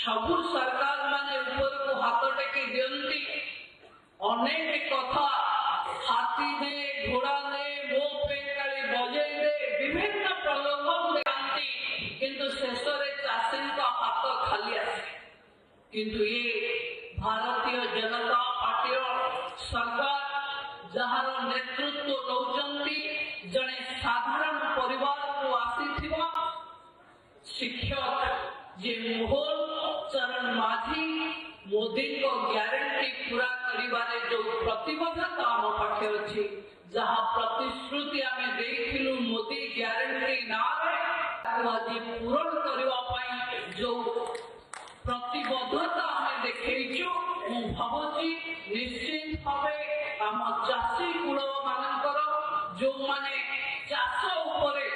सबु सरकार माने ऊपर को हाथ टेकी दियंती अनेक कथा हाथी दे घोड़ा दे वो पेंगाड़ी बजई दे विभिन्न प्रलोभन देती किंतु शेष रे चाषी का हाथ खाली आसे किंतु ये भारतीय जनता पार्टी सरकार जहार नेतृत्व नौचंती जने साधारण परिवार को आसीथिबा शिक्षक जे मोहन चरण माझी मोदी को ग्यारंटी पूरा करिबारे जो प्रतिबद्धता आम पाखे अछि जहां प्रतिश्रुति आमे देखिलु मोदी ग्यारंटी ना आज पूरण करबा पई जो प्रतिबद्धता आमे देखैछु मु भाबुची निश्चित भावे आम चाषी कुल मानकर जो माने चाष उपरे